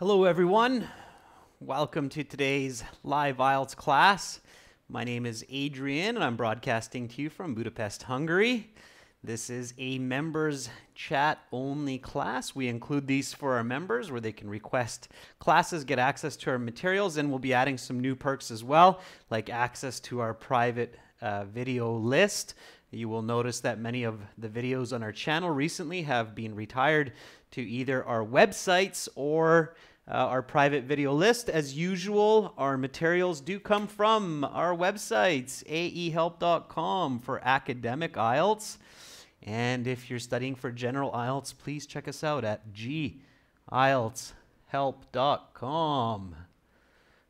Hello everyone, welcome to today's live IELTS class. My name is Adrian and I'm broadcasting to you from Budapest, Hungary. This is a members chat only class. We include these for our members where they can request classes, get access to our materials, and we'll be adding some new perks as well, like access to our private video list. You will notice that many of the videos on our channel recently have been retired to either our websites or our private video list. As usual, our materials do come from our websites, aehelp.com for academic IELTS. And if you're studying for general IELTS, please check us out at ieltshelp.com,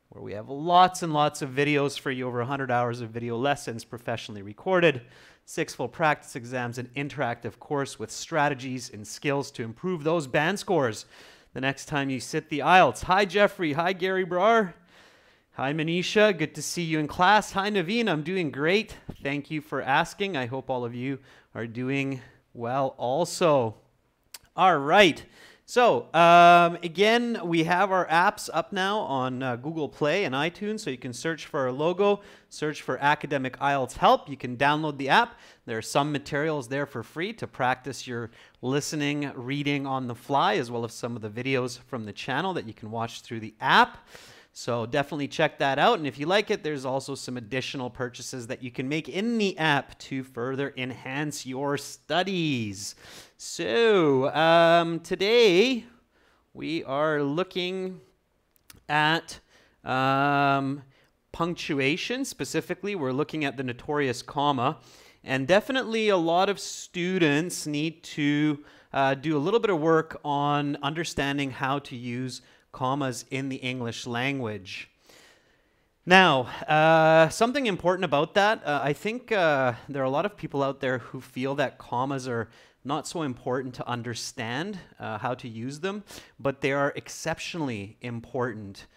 where we have lots and lots of videos for you, over 100 hours of video lessons professionally recorded, 6 full practice exams, an interactive course with strategies and skills to improve those band scores the next time you sit the IELTS. Hi, Jeffrey. Hi, Gary Brar. Hi, Manisha. Good to see you in class. Hi, Naveen. I'm doing great. Thank you for asking. I hope all of you are doing well also. All right. So, again, we have our apps up now on Google Play and iTunes, so you can search for our logo, search for Academic IELTS Help. You can download the app. There are some materials there for free to practice your listening, reading on the fly, as well as some of the videos from the channel that you can watch through the app. So definitely check that out. And if you like it, there's also some additional purchases that you can make in the app to further enhance your studies. So today we are looking at punctuation. Specifically, we're looking at the notorious comma. And definitely a lot of students need to do a little bit of work on understanding how to use commas in the English language. Now, something important about that, I think there are a lot of people out there who feel that commas are not so important to understand how to use them, but they are exceptionally important.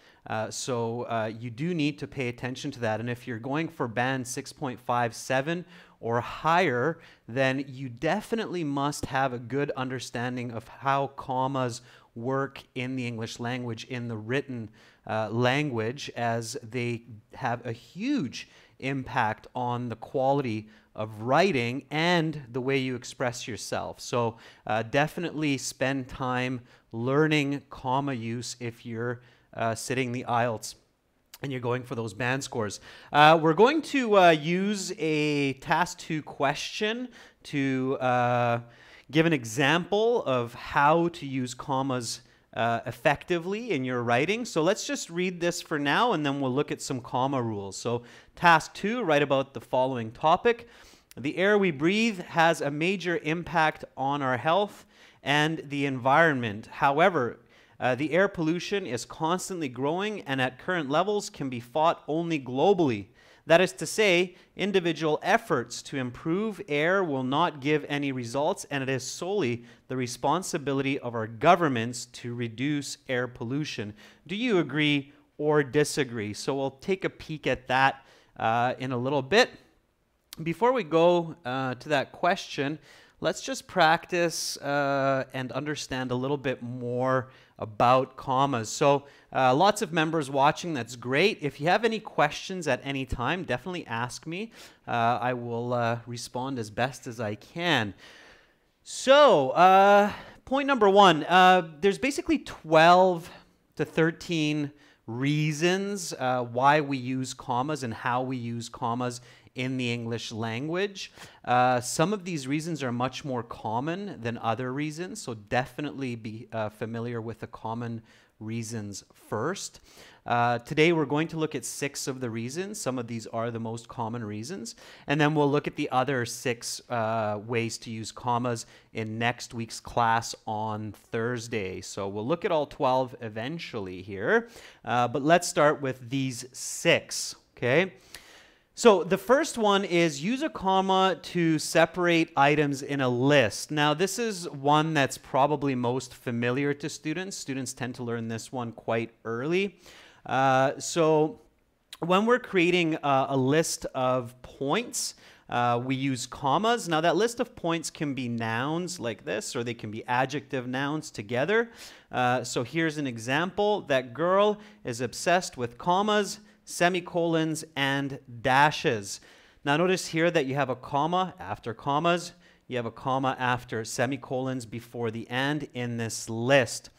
So you do need to pay attention to that. And if you're going for band 6.57 or higher, then you definitely must have a good understanding of how commas work in the English language, in the written language, as they have a huge impact on the quality of writing and the way you express yourself. So definitely spend time learning comma use if you're sitting the IELTS and you're going for those band scores. We're going to use a task 2 question to give an example of how to use commas effectively in your writing. So let's just read this for now, and then we'll look at some comma rules. So task 2, write about the following topic. The air we breathe has a major impact on our health and the environment. However, the air pollution is constantly growing and at current levels can be fought only globally. That is to say, individual efforts to improve air will not give any results, and it is solely the responsibility of our governments to reduce air pollution. Do you agree or disagree? So we'll take a peek at that in a little bit. Before we go to that question, let's just practice and understand a little bit more about commas. So lots of members watching, that's great. If you have any questions at any time, definitely ask me. I will respond as best as I can. So point number 1, there's basically 12 to 13 reasons why we use commas and how we use commas in the English language. Some of these reasons are much more common than other reasons, so definitely be familiar with the common reasons first. Today we're going to look at 6 of the reasons. Some of these are the most common reasons, and then we'll look at the other 6 ways to use commas in next week's class on Thursday. So we'll look at all 12 eventually here, but let's start with these 6, okay? So the first one is use a comma to separate items in a list. Now this is one that's probably most familiar to students. Students tend to learn this one quite early. So when we're creating a list of points, we use commas. Now that list of points can be nouns like this, or they can be adjective nouns together. So here's an example. That girl is obsessed with commas, semicolons, and dashes. Now notice here that you have a comma after commas. You have a comma after semicolons before the and in this list.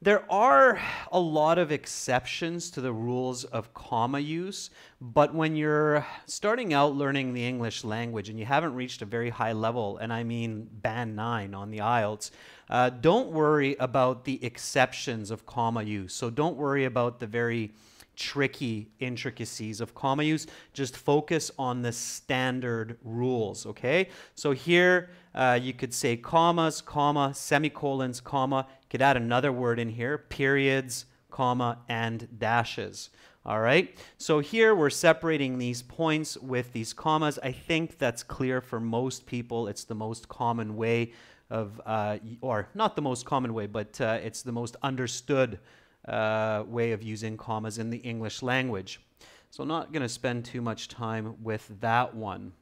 There are a lot of exceptions to the rules of comma use, but when you're starting out learning the English language and you haven't reached a very high level, and I mean band 9 on the IELTS, don't worry about the exceptions of comma use. So don't worry about the very tricky intricacies of comma use. Just focus on the standard rules, okay? So here you could say commas, comma, semicolons, comma. You could add another word in here, periods, comma, and dashes. All right, so here we're separating these points with these commas. I think that's clear for most people. It's the most common way of, or not the most common way, but it's the most understood way of using commas in the English language. So I'm not going to spend too much time with that one.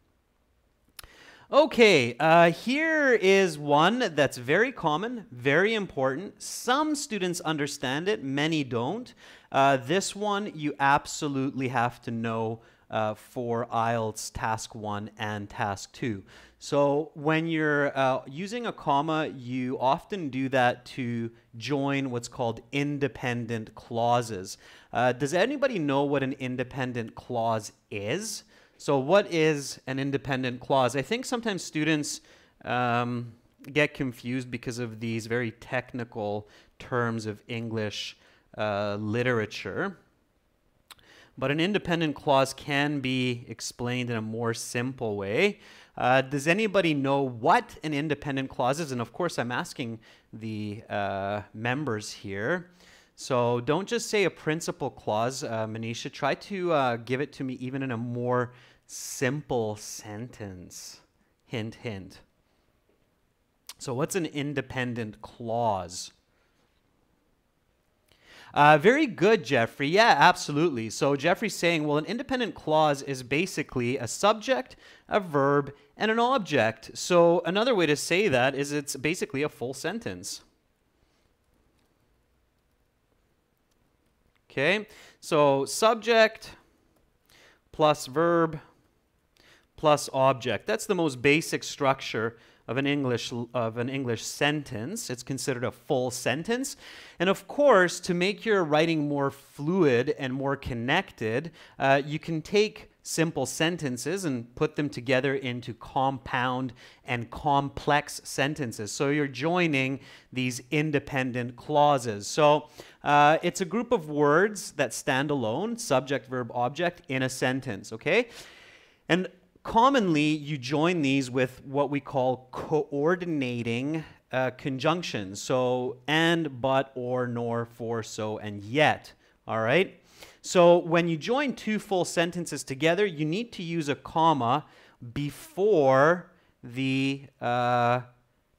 Okay, here is one that's very common, very important. Some students understand it, many don't. This one you absolutely have to know for IELTS Task 1 and Task 2. So when you're using a comma, you often do that to join what's called independent clauses. Does anybody know what an independent clause is? So what is an independent clause? I think sometimes students get confused because of these very technical terms of English literature. But an independent clause can be explained in a more simple way. Does anybody know what an independent clause is? And of course, I'm asking the members here. So don't just say a principal clause, Manisha. Try to give it to me even in a more simple sentence. Hint, hint. So what's an independent clause? Very good, Jeffrey. Yeah, absolutely. So Jeffrey's saying, well, an independent clause is basically a subject, a verb, and an object. So another way to say that is it's basically a full sentence. Okay, so subject plus verb plus object. That's the most basic structure of an English sentence. It's considered a full sentence. And of course, to make your writing more fluid and more connected, you can take simple sentences and put them together into compound and complex sentences. So you're joining these independent clauses. So it's a group of words that stand alone, subject, verb, object, in a sentence, okay? And commonly, you join these with what we call coordinating conjunctions. So, and, but, or, nor, for, so, and yet. All right? So, when you join two full sentences together, you need to use a comma before the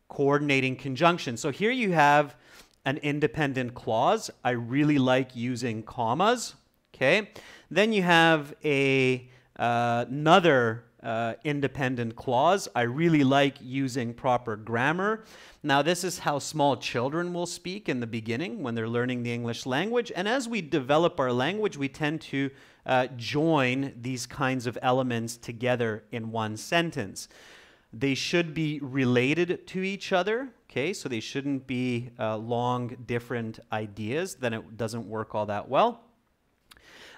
coordinating conjunction. So, here you have an independent clause. I really like using commas. Okay? Then you have another independent clause. I really like using proper grammar. Now, this is how small children will speak in the beginning when they're learning the English language. And as we develop our language, we tend to join these kinds of elements together in one sentence. They should be related to each other. Okay, so they shouldn't be long, different ideas. Then it doesn't work all that well.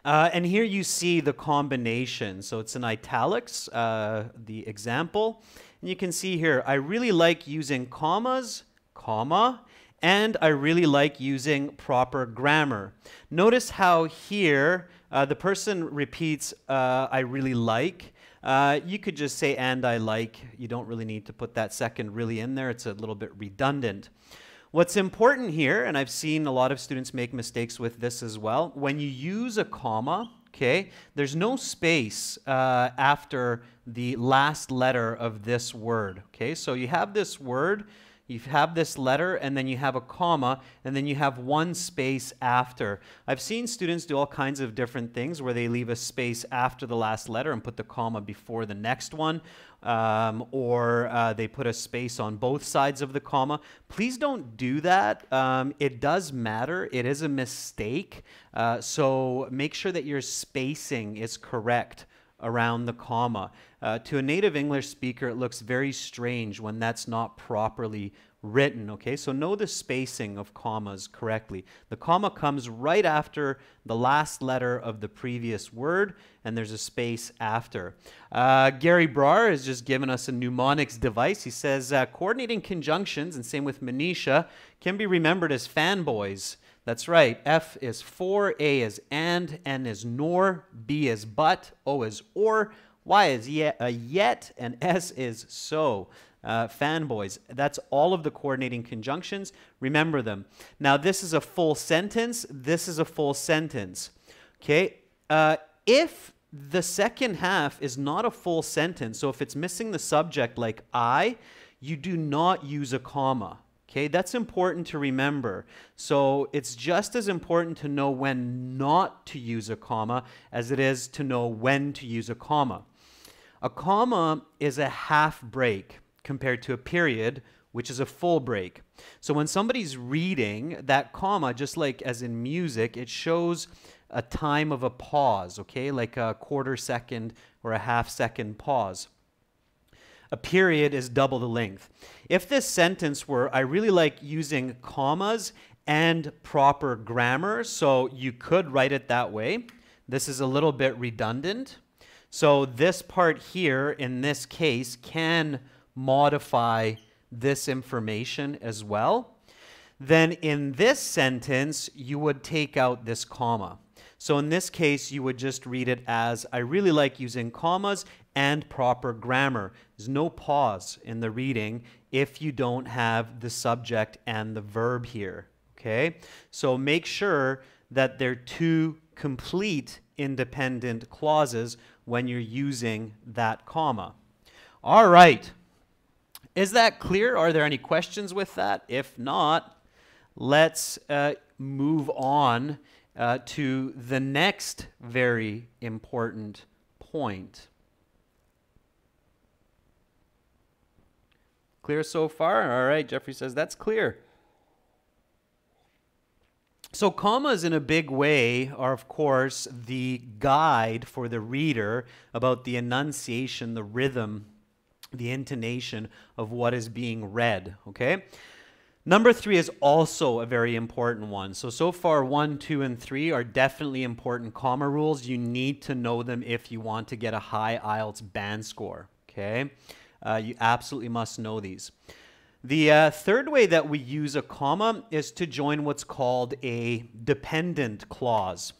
And here you see the combination. So it's in italics, the example. And you can see here, I really like using commas, comma, and I really like using proper grammar. Notice how here the person repeats, I really like. You could just say, and I like. You don't really need to put that second really in there. It's a little bit redundant. What's important here, and I've seen a lot of students make mistakes with this as well, when you use a comma, okay, there's no space after the last letter of this word, okay? So you have this word, You have this letter, and then you have a comma, and then you have one space after. I've seen students do all kinds of different things where they leave a space after the last letter and put the comma before the next one, or they put a space on both sides of the comma. Please don't do that. It does matter. It is a mistake. So make sure that your spacing is correct around the comma. To a native English speaker, it looks very strange when that's not properly written, okay? So know the spacing of commas correctly. The comma comes right after the last letter of the previous word, and there's a space after. Gary Brar has just given us a mnemonics device. He says, coordinating conjunctions, and same with Manisha, can be remembered as fanboys. That's right. F is for, A is and, N is nor, B is but, O is or, Y is yet, and S is so. Fanboys. That's all of the coordinating conjunctions. Remember them. Now, this is a full sentence. This is a full sentence. Okay? If the second half is not a full sentence, so if it's missing the subject like I, you do not use a comma. Okay, that's important to remember. So it's just as important to know when not to use a comma as it is to know when to use a comma. A comma is a half break compared to a period, which is a full break. So when somebody's reading, that comma, just like as in music, it shows a time of a pause, okay, like a quarter second or a half second pause. A period is double the length. If this sentence were, I really like using commas and proper grammar, so you could write it that way. This is a little bit redundant. So this part here, in this case, can modify this information as well. Then in this sentence, you would take out this comma. So in this case, you would just read it as, I really like using commas and proper grammar. There's no pause in the reading if you don't have the subject and the verb here, okay? So make sure that they're two complete independent clauses when you're using that comma. All right. Is that clear? Are there any questions with that? If not, let's move on to the next very important point. Clear so far? All right, Jeffrey says that's clear. So commas in a big way are, of course, the guide for the reader about the enunciation, the rhythm, the intonation of what is being read, okay? Number 3 is also a very important one. So far 1, 2, and 3 are definitely important comma rules. You need to know them if you want to get a high IELTS band score, okay? You absolutely must know these. The third way that we use a comma is to join what's called a dependent clause.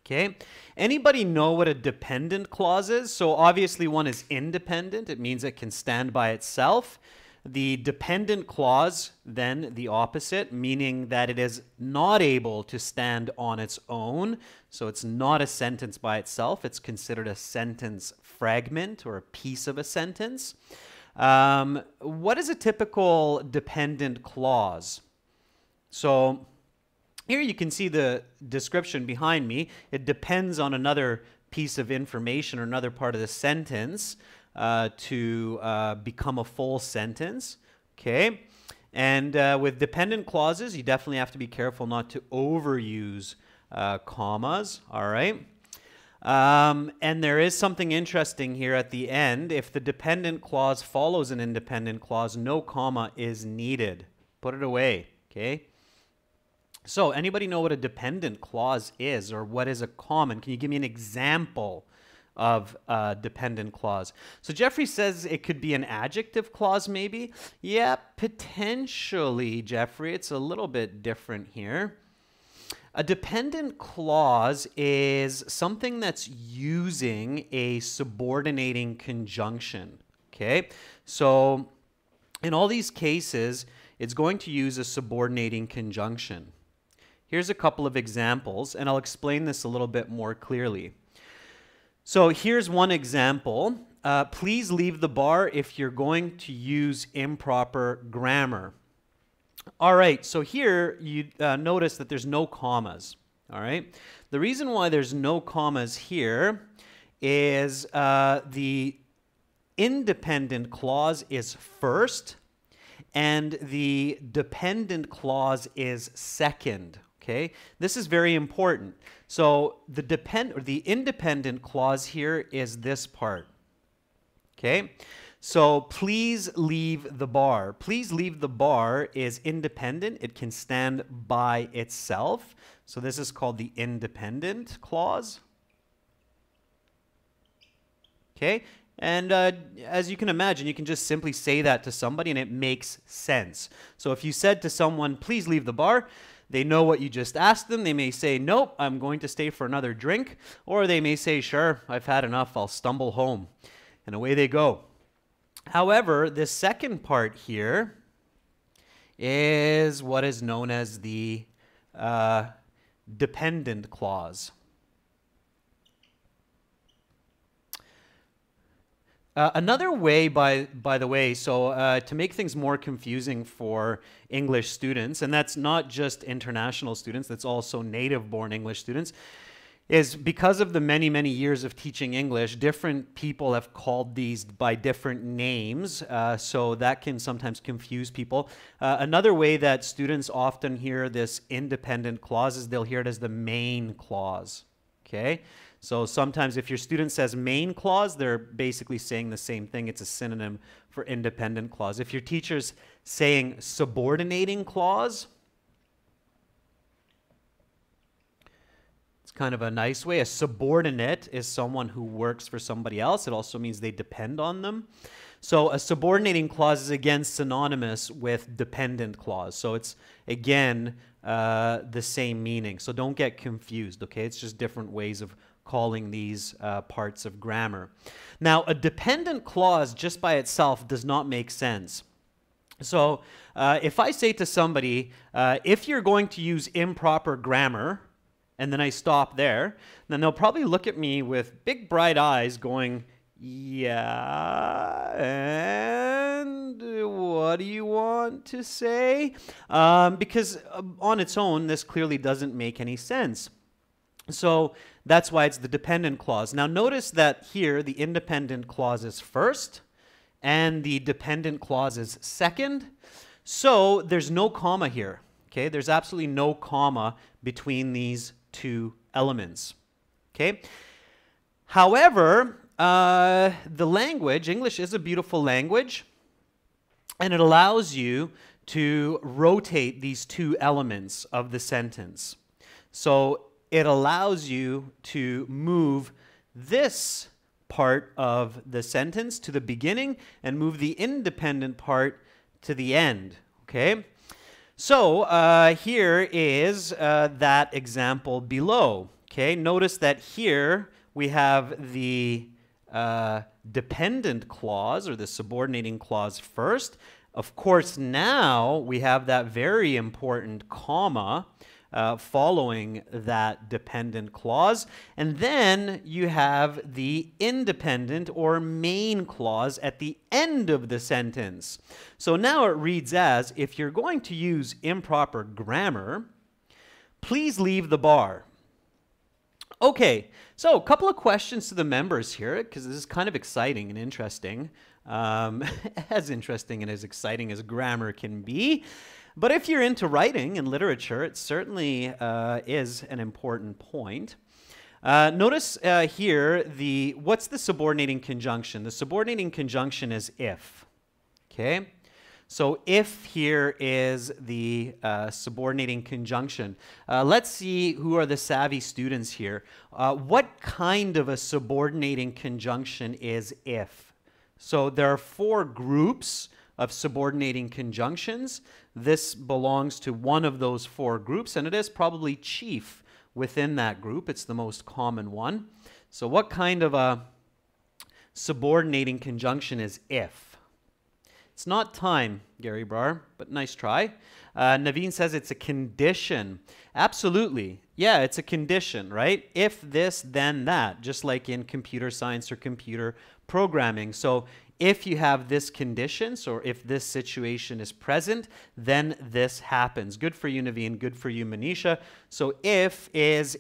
Okay? Anybody know what a dependent clause is? So obviously one is independent. It means it can stand by itself. The dependent clause, then the opposite, meaning that it is not able to stand on its own. So it's not a sentence by itself. It's considered a sentence fragment or a piece of a sentence. What is a typical dependent clause? So here you can see the description behind me. It depends on another piece of information or another part of the sentence to become a full sentence. Okay? And with dependent clauses, you definitely have to be careful not to overuse commas. All right? And there is something interesting here at the end. If the dependent clause follows an independent clause, no comma is needed. Put it away, okay? So, anybody know what a dependent clause is, or what is a comma? Can you give me an example of a dependent clause? So Jeffrey says it could be an adjective clause, maybe. Yeah, potentially, Jeffrey. It's a little bit different here. A dependent clause is something that's using a subordinating conjunction, okay? So in all these cases, it's going to use a subordinating conjunction. Here's a couple of examples, and I'll explain this a little bit more clearly. So here's one example. please leave the bar if you're going to use improper grammar. All right, so here you notice that there's no commas. All right, the reason why there's no commas here is the independent clause is first and the dependent clause is second. Okay, this is very important. So the independent clause here is this part. Okay, so please leave the bar. Please leave the bar is independent. It can stand by itself. So this is called the independent clause. Okay, and as you can imagine, you can just simply say that to somebody and it makes sense. So if you said to someone, please leave the bar, they know what you just asked them. They may say, nope, I'm going to stay for another drink. Or they may say, sure, I've had enough, I'll stumble home. And away they go. However, the second part here is what is known as the dependent clause. Another way, by the way, so to make things more confusing for English students, and that's not just international students, that's also native-born English students, is because of the many, many years of teaching English, different people have called these by different names, so that can sometimes confuse people. Another way that students often hear this independent clause is they'll hear it as the main clause, okay? So sometimes if your student says main clause, they're basically saying the same thing. It's a synonym for independent clause. If your teacher's saying subordinating clause, it's kind of a nice way. A subordinate is someone who works for somebody else. It also means they depend on them. So a subordinating clause is again synonymous with dependent clause. So it's again the same meaning. So don't get confused, okay? It's just different ways of calling these parts of grammar. Now, a dependent clause just by itself does not make sense. So if I say to somebody, if you're going to use improper grammar, and then I stop there, then they'll probably look at me with big bright eyes going, yeah, and what do you want to say? Because on its own, this clearly doesn't make any sense. So that's why it's the dependent clause. Now notice that here the independent clause is first and the dependent clause is second. So there's no comma here. Okay, there's absolutely no comma between these two elements. Okay. However, the language, English is a beautiful language, and it allows you to rotate these two elements of the sentence. So it allows you to move this part of the sentence to the beginning and move the independent part to the end, okay? So here is that example below, okay? Notice that here we have the dependent clause or the subordinating clause first. Of course, now we have that very important comma following that dependent clause. And then you have the independent or main clause at the end of the sentence. So now it reads as, if you're going to use improper grammar, please leave the bar. Okay, so a couple of questions to the members here, because this is kind of exciting and interesting. As interesting and as exciting as grammar can be. But if you're into writing and literature, it certainly is an important point. Notice here, what's the subordinating conjunction? The subordinating conjunction is if. Okay? So if here is the subordinating conjunction. Let's see who are the savvy students here. What kind of a subordinating conjunction is if? So there are 4 groups of subordinating conjunctions. This belongs to one of those 4 groups, and it is probably chief within that group. It's the most common one. So what kind of a subordinating conjunction is if? It's not time, Gary Brar, but nice try. Naveen says it's a condition. Absolutely. Yeah, it's a condition, right? If this, then that, just like in computer science or computer programming. So if you have this condition, so if this situation is present, then this happens. Good for you, Naveen. Good for you, Manisha. So if is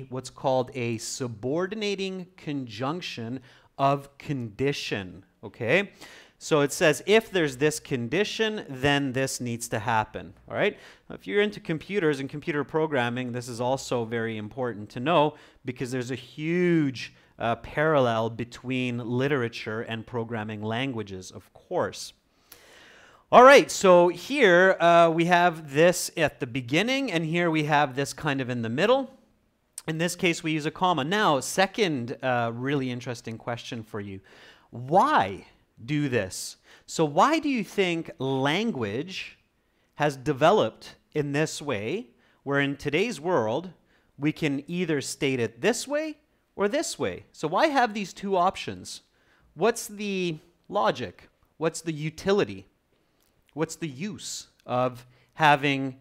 what's called a subordinating conjunction of condition, okay? So it says if there's this condition, then this needs to happen, all right? If you're into computers and computer programming, this is also very important to know because there's a huge parallel between literature and programming languages, of course. All right, so here we have this at the beginning, and here we have this kind of in the middle. In this case, we use a comma. Now, second really interesting question for you. Why do this? So why do you think language has developed in this way, where in today's world, we can either state it this way or this way? So why have these two options? What's the logic? What's the utility? What's the use of having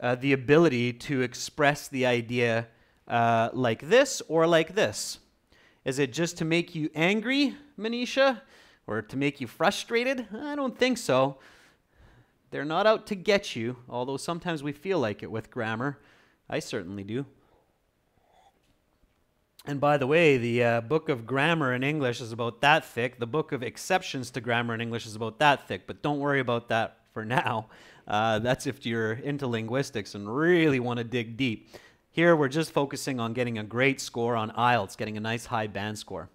the ability to express the idea like this or like this? Is it just to make you angry, Manisha? Or to make you frustrated? I don't think so. They're not out to get you, although sometimes we feel like it with grammar. I certainly do. And by the way, the book of grammar in English is about that thick. The book of exceptions to grammar in English is about that thick, but don't worry about that for now. That's if you're into linguistics and really want to dig deep. Here, we're just focusing on getting a great score on IELTS, getting a nice high band score.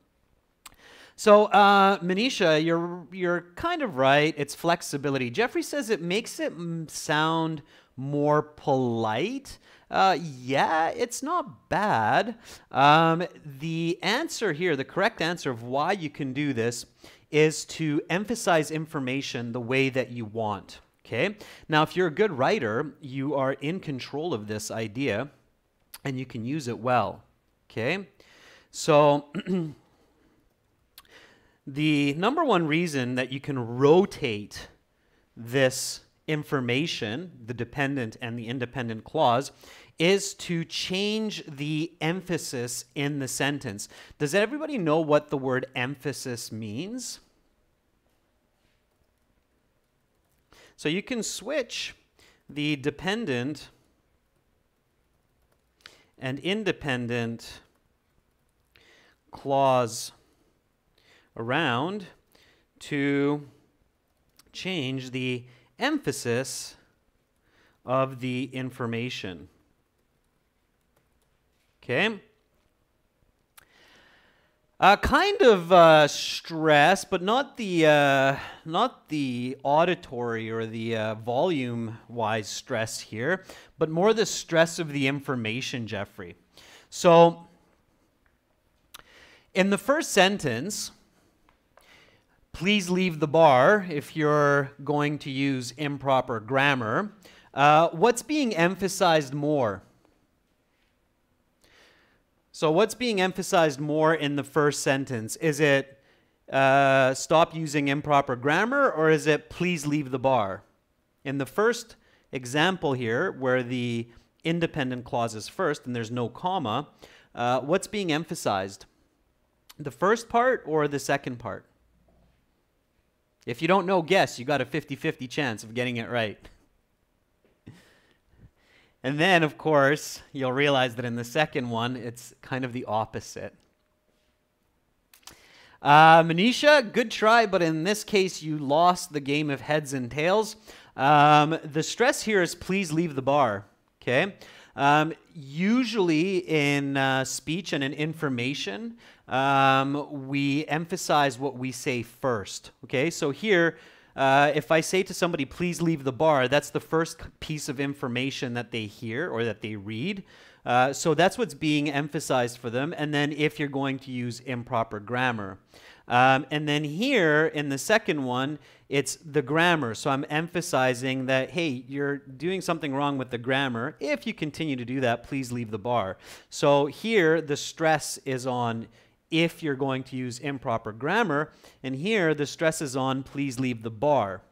So, Manisha, you're kind of right. It's flexibility. Jeffrey says it makes it sound more polite. Yeah, it's not bad. The answer here, the correct answer of why you can do this is to emphasize information the way that you want. Okay? Now, if you're a good writer, you are in control of this idea and you can use it well. Okay? So, the number one reason that you can rotate this information, the dependent and the independent clause, is to change the emphasis in the sentence. Does everybody know what the word emphasis means? So you can switch the dependent and independent clause around to change the emphasis of the information. Okay? Kind of stress, but not the auditory or the volume-wise stress here, but more the stress of the information, Jeffrey. So, in the first sentence, please leave the bar if you're going to use improper grammar. What's being emphasized more? So what's being emphasized more in the first sentence? Is it stop using improper grammar, or is it please leave the bar? In the first example here, where the independent clause is first and there's no comma, what's being emphasized? The first part or the second part? If you don't know, guess. You got a 50-50 chance of getting it right. And then, of course, you'll realize that in the second one, it's kind of the opposite. Manisha, good try, but in this case, you lost the game of heads and tails. The stress here is please leave the bar, okay? Usually in speech and in information, we emphasize what we say first, okay? So here, if I say to somebody, please leave the bar, that's the first piece of information that they hear or that they read. So that's what's being emphasized for them. And then if you're going to use improper grammar. And then here in the second one, it's the grammar. So I'm emphasizing that, hey, you're doing something wrong with the grammar. If you continue to do that, please leave the bar. So here the stress is on if you're going to use improper grammar, and here the stress is on please leave the bar.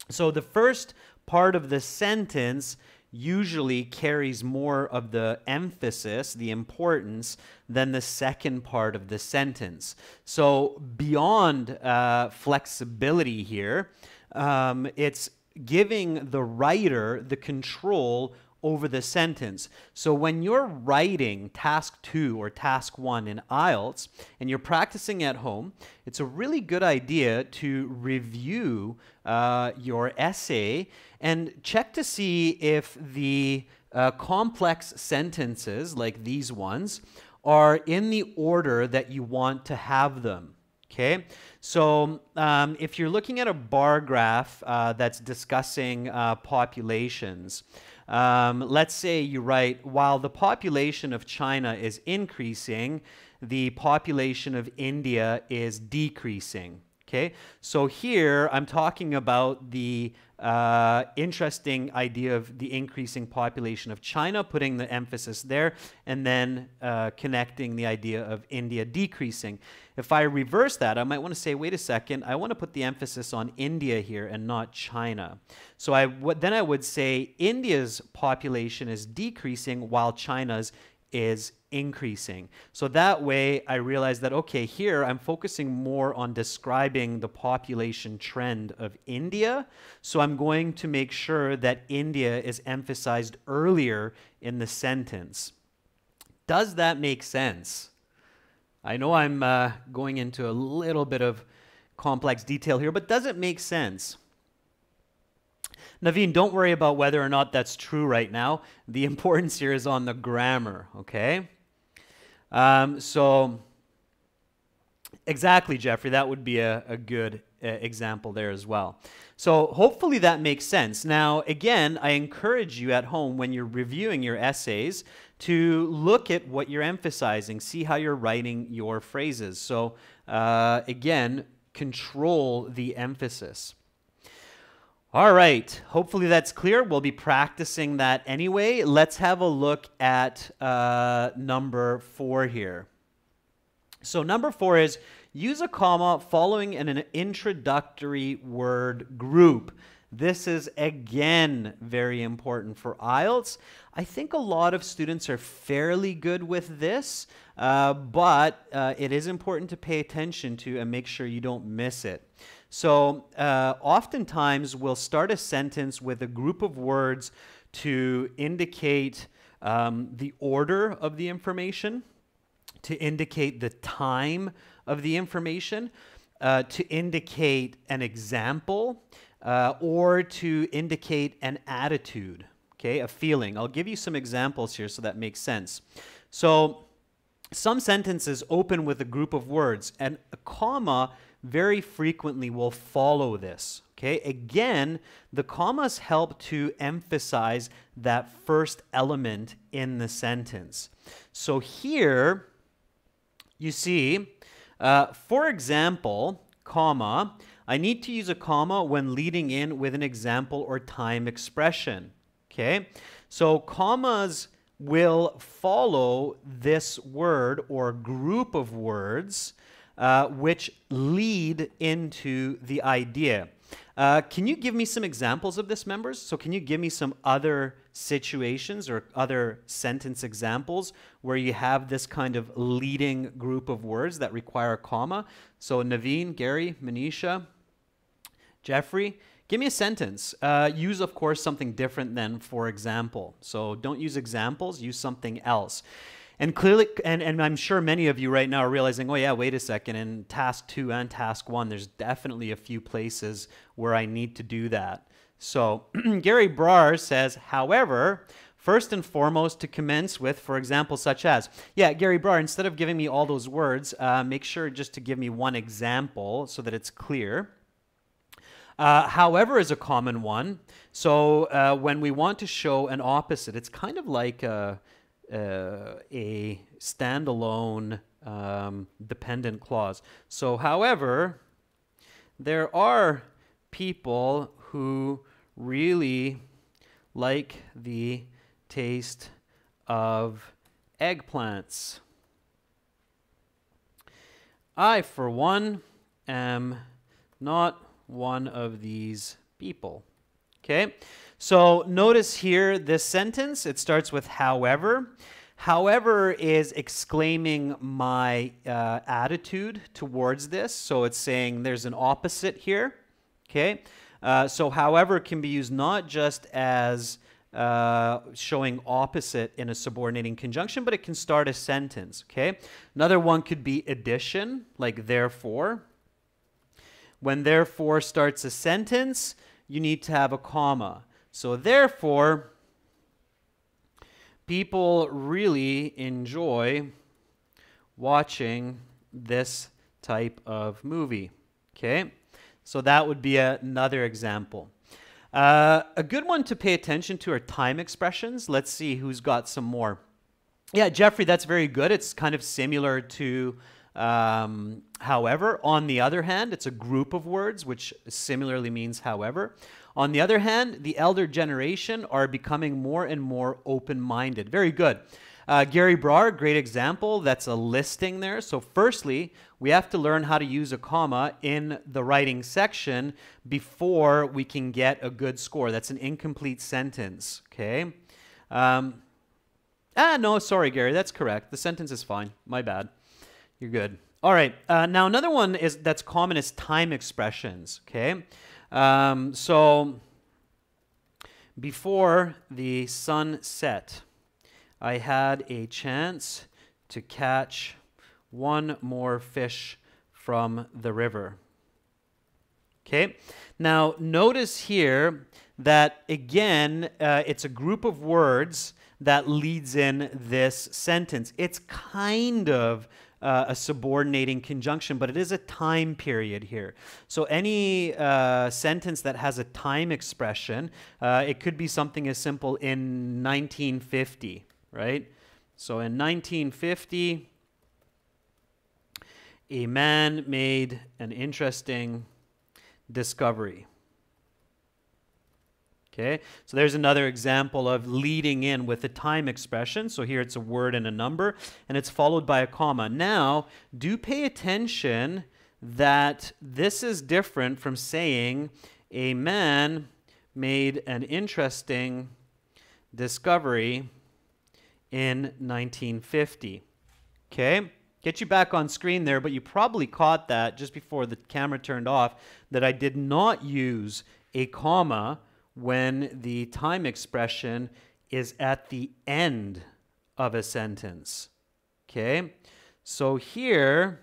So the first part of the sentence, usually carries more of the emphasis, the importance, than the second part of the sentence. So beyond flexibility here, it's giving the writer the control over the sentence. So when you're writing task 2 or task 1 in IELTS and you're practicing at home, it's a really good idea to review your essay and check to see if the complex sentences like these ones are in the order that you want to have them. Okay, so if you're looking at a bar graph that's discussing populations, let's say you write, while the population of China is increasing, the population of India is decreasing. Okay, so here I'm talking about the interesting idea of the increasing population of China, putting the emphasis there, and then connecting the idea of India decreasing. If I reverse that, I might want to say, wait a second, I want to put the emphasis on India here and not China. So then I would say India's population is decreasing while China's is increasing. So that way I realize that, okay, here I'm focusing more on describing the population trend of India. So I'm going to make sure that India is emphasized earlier in the sentence. Does that make sense? I know I'm going into a little bit of complex detail here, but does it make sense? Naveen, don't worry about whether or not that's true right now. The importance here is on the grammar, okay? So, exactly, Jeffrey, that would be a good example there as well. So, hopefully that makes sense. Now, again, I encourage you at home when you're reviewing your essays to look at what you're emphasizing, see how you're writing your phrases. So, again, control the emphasis. All right, hopefully that's clear. We'll be practicing that anyway. Let's have a look at number 4 here. So number 4 is use a comma following an introductory word group. This is, again, very important for IELTS. I think a lot of students are fairly good with this, but it is important to pay attention to and make sure you don't miss it. So oftentimes we'll start a sentence with a group of words to indicate the order of the information, to indicate the time of the information, to indicate an example, or to indicate an attitude, okay, a feeling. I'll give you some examples here so that makes sense. So some sentences open with a group of words, and a comma very frequently will follow this. Okay, again, the commas help to emphasize that first element in the sentence. So here you see, for example, comma, I need to use a comma when leading in with an example or time expression. Okay, so commas will follow this word or group of words which lead into the idea. Can you give me some examples of this, members? So can you give me some other situations or other sentence examples where you have this kind of leading group of words that require a comma? So Naveen, Gary, Manisha, Jeffrey, give me a sentence. Use, of course, something different than for example. So don't use examples, use something else. And clearly, and I'm sure many of you right now are realizing, oh yeah, wait a second, in task 2 and task 1, there's definitely a few places where I need to do that. So Gary Brar says, however, first and foremost to commence with, for example, such as, yeah, Gary Brar, instead of giving me all those words, make sure just to give me one example so that it's clear. However is a common one. So when we want to show an opposite, it's kind of like a standalone dependent clause. So, however, there are people who really like the taste of eggplants. I, for one, am not one of these people. Okay? So notice here, this sentence, it starts with however. However is exclaiming my attitude towards this. So it's saying there's an opposite here. Okay. So however can be used not just as showing opposite in a subordinating conjunction, but it can start a sentence. Okay. Another one could be addition, like therefore. When therefore starts a sentence, you need to have a comma. So therefore, people really enjoy watching this type of movie. Okay, so that would be another example. A good one to pay attention to are time expressions. Let's see who's got some more. Yeah, Jeffrey, that's very good. It's kind of similar to however. On the other hand, it's a group of words, which similarly means however. On the other hand, the elder generation are becoming more and more open-minded. Very good. Gary Brar, great example. That's a listing there. So firstly, we have to learn how to use a comma in the writing section before we can get a good score. That's an incomplete sentence, okay? No, sorry, Gary, that's correct. The sentence is fine. My bad. You're good. All right. Now, another one that's common is time expressions, okay? So, before the sun set, I had a chance to catch one more fish from the river. Okay, now notice here that again, it's a group of words that leads in this sentence. It's kind of a subordinating conjunction, but it is a time period here. So any sentence that has a time expression, it could be something as simple in 1950. Right? So in 1950, a man made an interesting discovery. Okay, so there's another example of leading in with a time expression. So here it's a word and a number, and it's followed by a comma. Now, do pay attention that this is different from saying a man made an interesting discovery in 1950. Okay, get you back on screen there, but you probably caught that just before the camera turned off that I did not use a comma when the time expression is at the end of a sentence. Okay, so here,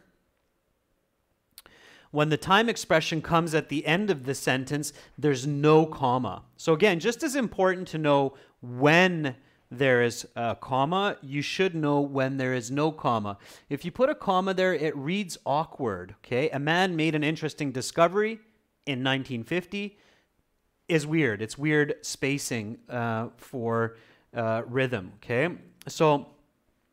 when the time expression comes at the end of the sentence, there's no comma. So again, just as important to know when there is a comma, you should know when there is no comma. If you put a comma there, it reads awkward, okay? A man made an interesting discovery in 1950 is weird. It's weird spacing for rhythm, okay? So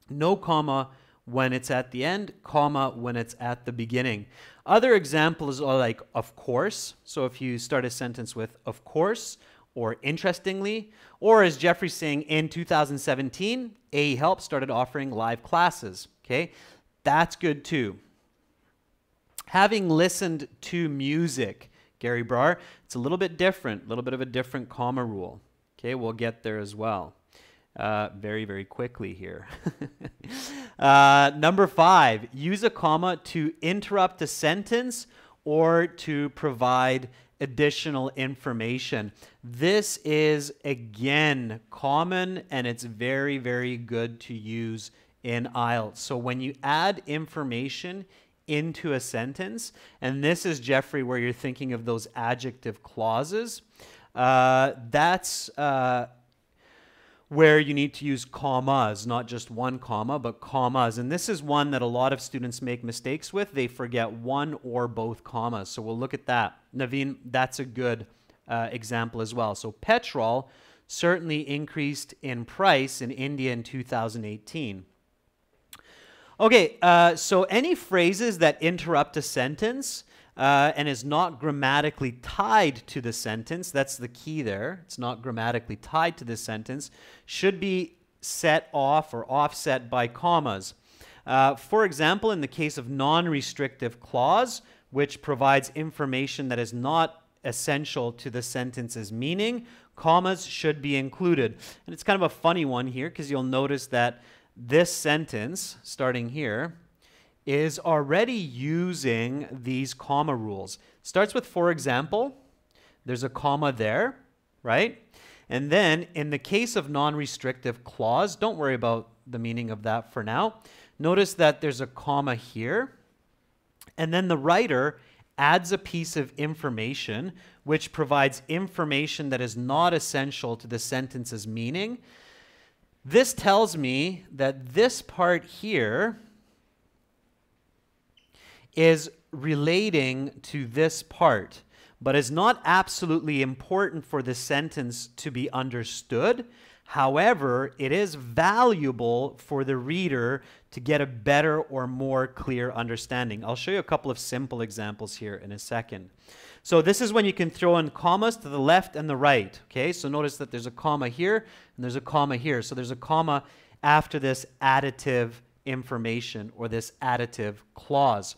no comma when it's at the end, comma when it's at the beginning. Other examples are like of course. So if you start a sentence with of course, or interestingly, or as Jeffrey's saying, in 2017, AE Help started offering live classes, okay? That's good too. Having listened to music, Gary Brar, it's a little bit different, a little bit of a different comma rule. Okay, we'll get there as well. Very, very quickly here. Number 5, use a comma to interrupt a sentence or to provide additional information. This is, again, common, and it's very, very good to use in IELTS. So when you add information into a sentence, and this is, Jeffrey, where you're thinking of those adjective clauses, that's where you need to use commas, not just one comma, but commas. And this is one that a lot of students make mistakes with. They forget one or both commas. So we'll look at that. Naveen, that's a good example as well. So petrol certainly increased in price in India in 2018. Okay, so any phrases that interrupt a sentence and is not grammatically tied to the sentence, that's the key there, it's not grammatically tied to the sentence, should be set off or offset by commas. For example, in the case of non-restrictive clause, which provides information that is not essential to the sentence's meaning, commas should be included. And it's kind of a funny one here because you'll notice that this sentence, starting here, is already using these comma rules. Starts with for example. There's a comma there, right? And then in the case of non-restrictive clause, don't worry about the meaning of that for now. Notice that there's a comma here. And then the writer adds a piece of information which provides information that is not essential to the sentence's meaning. This tells me that this part here is relating to this part, but is not absolutely important for the sentence to be understood. However, it is valuable for the reader to get a better or more clear understanding. I'll show you a couple of simple examples here in a second. So this is when you can throw in commas to the left and the right. Okay, so notice that there's a comma here and there's a comma here. So there's a comma after this additive information or this additive clause.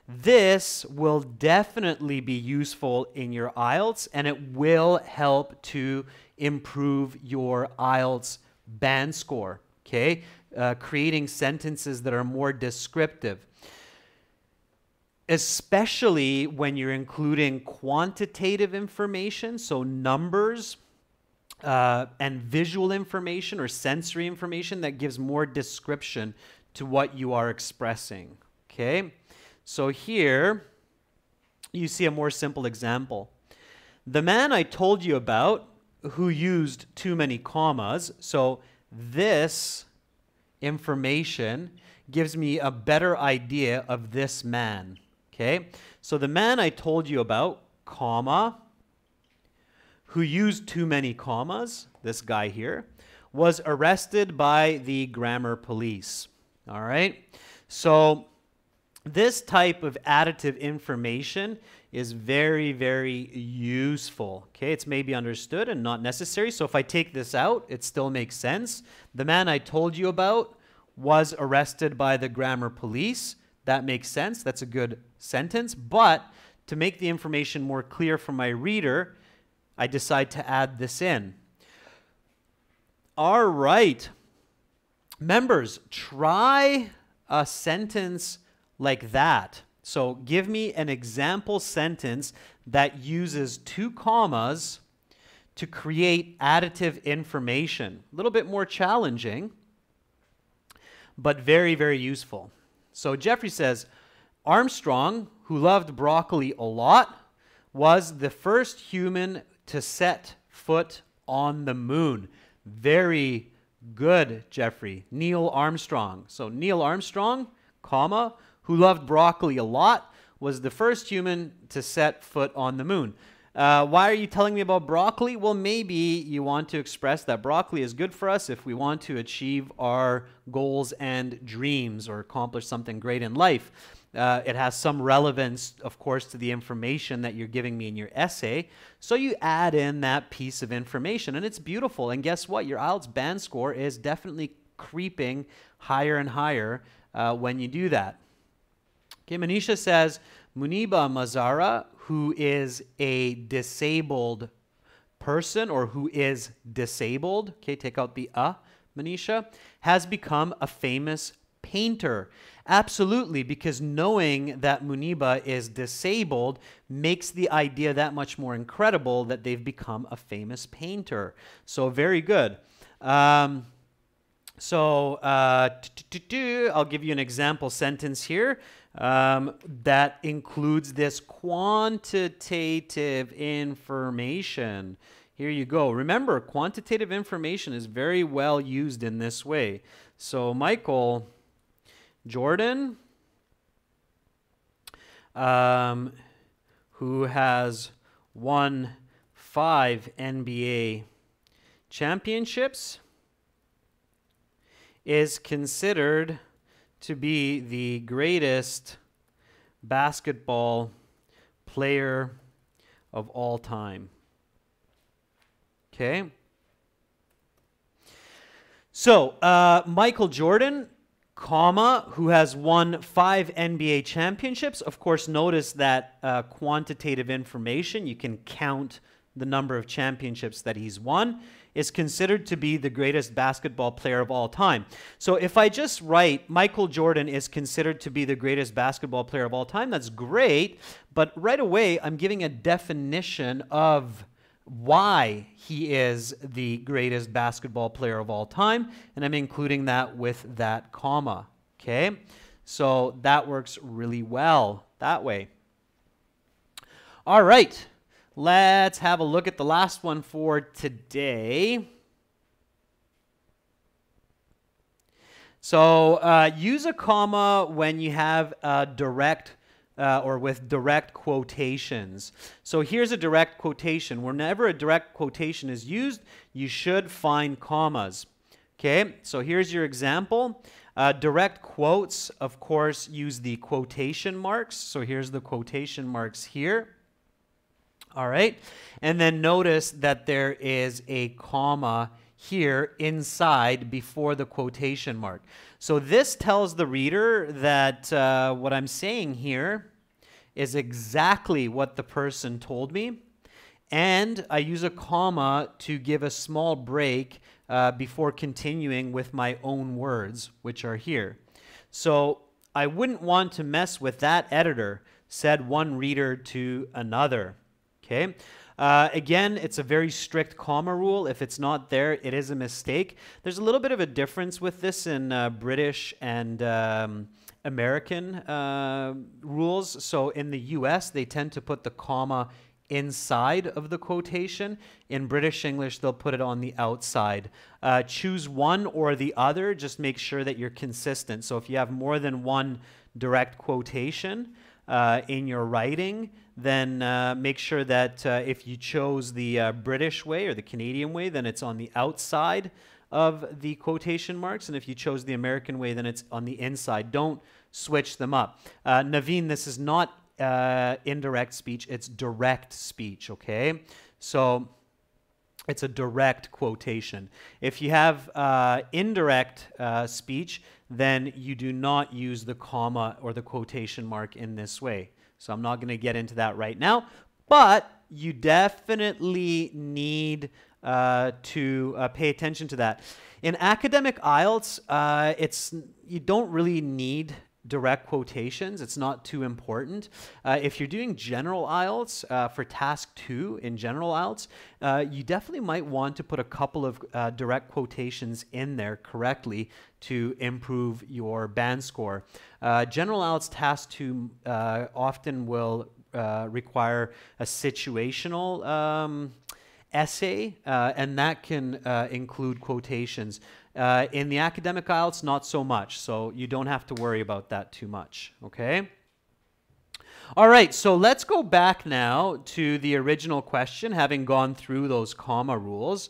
This will definitely be useful in your IELTS, and it will help to improve your IELTS band score, okay? Creating sentences that are more descriptive, especially when you're including quantitative information, so numbers and visual information or sensory information that gives more description to what you are expressing, okay? So here, you see a more simple example. The man I told you about who used too many commas, so this information gives me a better idea of this man, okay? So the man I told you about, comma, who used too many commas, this guy here, was arrested by the grammar police, all right? So this type of additive information is very, very useful. Okay, it's maybe understood and not necessary. So if I take this out, it still makes sense. The man I told you about was arrested by the grammar police. That makes sense. That's a good sentence. But to make the information more clear for my reader, I decide to add this in. All right. Members, try a sentence like that. So give me an example sentence that uses two commas to create additive information. A little bit more challenging, but very, very useful. So Jeffrey says, Armstrong, who loved broccoli a lot, was the first human to set foot on the moon. Very good, Jeffrey. Neil Armstrong. So Neil Armstrong, comma, who loved broccoli a lot, was the first human to set foot on the moon. Why are you telling me about broccoli? Well, maybe you want to express that broccoli is good for us if we want to achieve our goals and dreams or accomplish something great in life. It has some relevance, of course, to the information that you're giving me in your essay. So you add in that piece of information, and it's beautiful. And guess what? Your IELTS band score is definitely creeping higher and higher when you do that. Okay, Manisha says, Muniba Mazara, who is a disabled person or who is disabled, okay, take out the Manisha, has become a famous painter. Absolutely, because knowing that Muniba is disabled makes the idea that much more incredible that they've become a famous painter. So very good. I'll give you an example sentence here that includes this quantitative information. Here you go. Remember, quantitative information is very well used in this way. So Michael Jordan, who has won 5 NBA championships, is considered to be the greatest basketball player of all time. Okay? So, Michael Jordan, comma, who has won 5 NBA championships. Of course, notice that quantitative information, you can count the number of championships that he's won, is considered to be the greatest basketball player of all time. So if I just write Michael Jordan is considered to be the greatest basketball player of all time, that's great, but right away I'm giving a definition of why he is the greatest basketball player of all time, and I'm including that with that comma, okay? So that works really well that way. All right. Let's have a look at the last one for today. So use a comma when you have a direct or with direct quotations. So here's a direct quotation. Whenever a direct quotation is used, you should find commas. Okay, so here's your example. Direct quotes, of course, use the quotation marks. So here's the quotation marks here. All right, and then notice that there is a comma here inside before the quotation mark. So this tells the reader that what I'm saying here is exactly what the person told me, and I use a comma to give a small break before continuing with my own words, which are here. So I wouldn't want to mess with that editor, said one reader to another. Okay. Again, it's a very strict comma rule. If it's not there, it is a mistake. There's a little bit of a difference with this in British and American rules. So in the US, they tend to put the comma inside of the quotation. In British English, they'll put it on the outside. Choose one or the other. Just make sure that you're consistent. So if you have more than one direct quotation in your writing, then make sure that if you chose the British way or the Canadian way, then it's on the outside of the quotation marks. And if you chose the American way, then it's on the inside. Don't switch them up. Naveen, this is not indirect speech, it's direct speech, okay? So it's a direct quotation. If you have indirect speech, then you do not use the comma or the quotation mark in this way. So I'm not going to get into that right now, but you definitely need to pay attention to that. In academic IELTS, you don't really need direct quotations. It's not too important. If you're doing general IELTS for task 2 in general IELTS, you definitely might want to put a couple of direct quotations in there correctly to improve your band score. General IELTS task 2 often will require a situational essay, and that can include quotations. In the academic IELTS, not so much, so you don't have to worry about that too much, okay? All right, so let's go back now to the original question, having gone through those comma rules,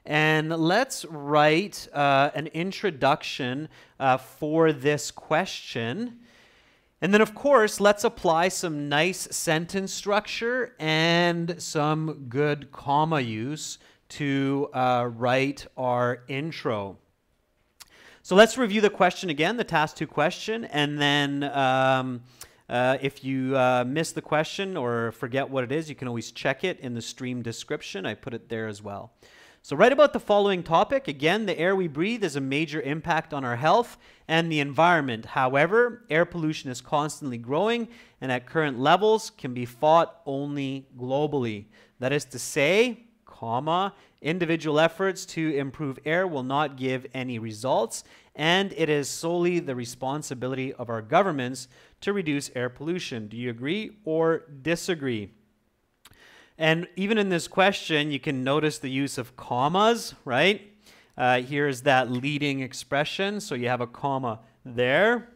and let's write an introduction for this question. And then, of course, let's apply some nice sentence structure and some good comma use to write our intro. So let's review the question again, the task 2 question, and then if you miss the question or forget what it is, you can always check it in the stream description. I put it there as well. So write about the following topic. Again, the air we breathe is a major impact on our health and the environment. However, air pollution is constantly growing and at current levels can be fought only globally. That is to say, comma, individual efforts to improve air will not give any results, and it is solely the responsibility of our governments to reduce air pollution. Do you agree or disagree? And even in this question, you can notice the use of commas, right? Here's that leading expression, so you have a comma there.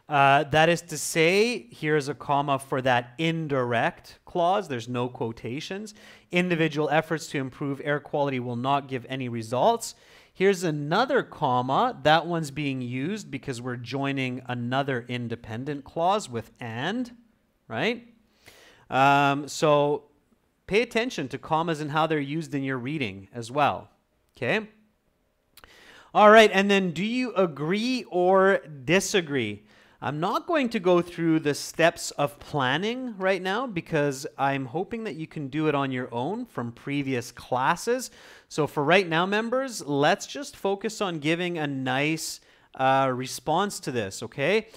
That is to say, here's a comma for that indirect clause. There's no quotations. Individual efforts to improve air quality will not give any results. Here's another comma. That one's being used because we're joining another independent clause with and, right? So pay attention to commas and how they're used in your reading as well, okay? All right, and then do you agree or disagree? I'm not going to go through the steps of planning right now because I'm hoping that you can do it on your own from previous classes. So for right now, members, let's just focus on giving a nice response to this, okay?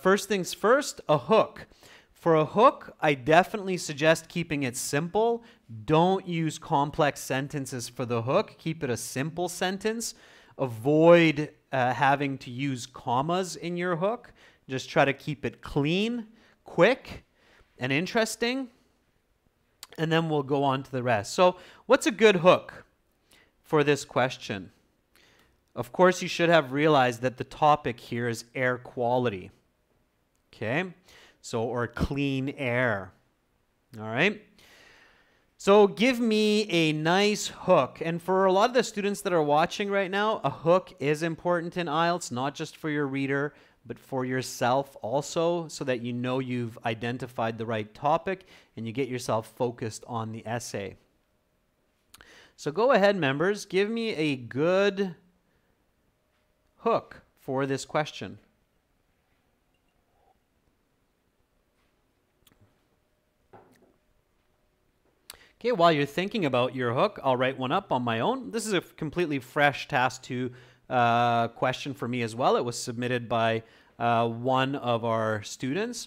First things first, a hook. For a hook, I definitely suggest keeping it simple. Don't use complex sentences for the hook. Keep it a simple sentence. Avoid having to use commas in your hook. Just try to keep it clean, quick, and interesting. And then we'll go on to the rest. So what's a good hook for this question? Of course, you should have realized that the topic here is air quality. Okay? So, or clean air. All right? So give me a nice hook. And for a lot of the students that are watching right now, a hook is important in IELTS, not just for your reader, but for yourself also, so that you know you've identified the right topic and you get yourself focused on the essay. So go ahead, members, give me a good hook for this question. Okay, while you're thinking about your hook, I'll write one up on my own. This is a completely fresh Task 2 question for me as well. It was submitted by one of our students.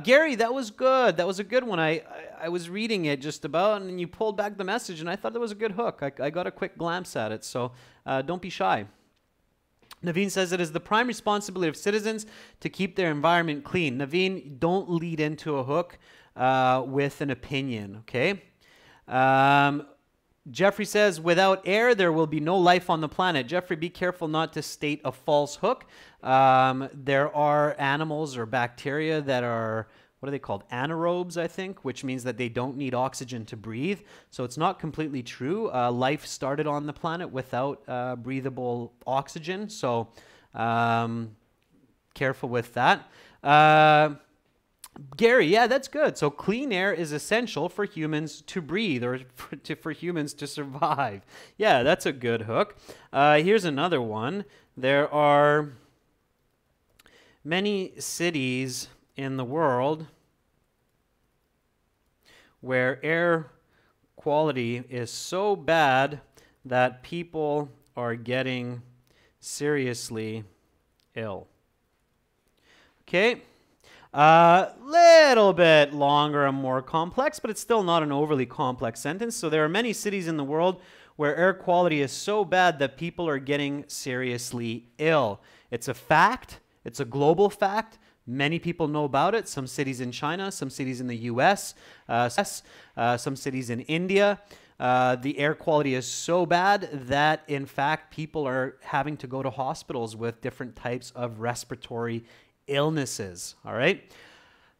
Gary, that was good. That was a good one. I was reading it just about, and you pulled back the message, and I thought that was a good hook. I got a quick glance at it, so don't be shy. Naveen says it is the prime responsibility of citizens to keep their environment clean. Naveen, don't lead into a hook with an opinion, okay? Jeffrey says, without air, there will be no life on the planet. Jeffrey, be careful not to state a false hook. There are animals or bacteria that are, what are they called? Anaerobes, I think, which means that they don't need oxygen to breathe. So it's not completely true. Life started on the planet without breathable oxygen. So careful with that. Gary, yeah, that's good. So clean air is essential for humans to breathe or for humans to survive. Yeah, that's a good hook. Here's another one. There are many cities in the world where air quality is so bad that people are getting seriously ill. Okay. Little bit longer and more complex, but it's still not an overly complex sentence. So there are many cities in the world where air quality is so bad that people are getting seriously ill. It's a fact. It's a global fact. Many people know about it. Some cities in China, some cities in the US, some cities in India. The air quality is so bad that, in fact, people are having to go to hospitals with different types of respiratory illnesses. All right.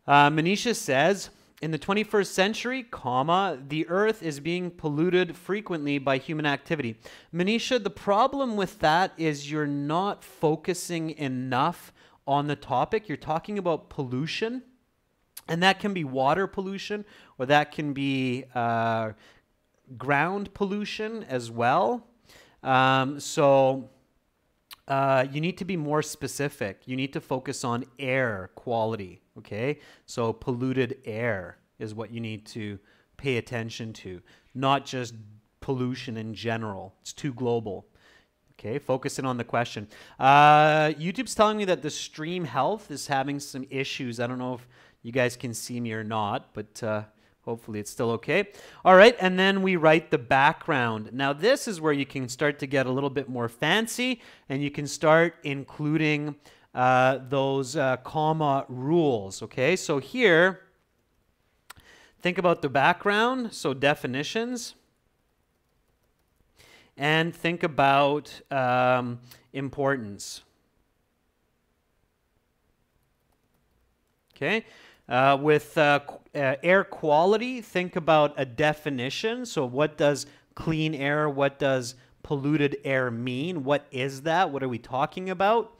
Manisha says, in the 21st century, the earth is being polluted frequently by human activity. Manisha, the problem with that is you're not focusing enough on the topic. You're talking about pollution, and that can be water pollution, or that can be ground pollution as well. You need to be more specific. You need to focus on air quality, okay? So polluted air is what you need to pay attention to, not just pollution in general. It's too global. Okay, focusing on the question. YouTube's telling me that the stream health is having some issues. I don't know if you guys can see me or not, but hopefully it's still okay. All right, and then we write the background. Now this is where you can start to get a little bit more fancy, and you can start including those comma rules, okay? So here, think about the background, so definitions, and think about importance. Okay? With air quality, think about a definition. So what does clean air, what does polluted air mean? What is that? What are we talking about?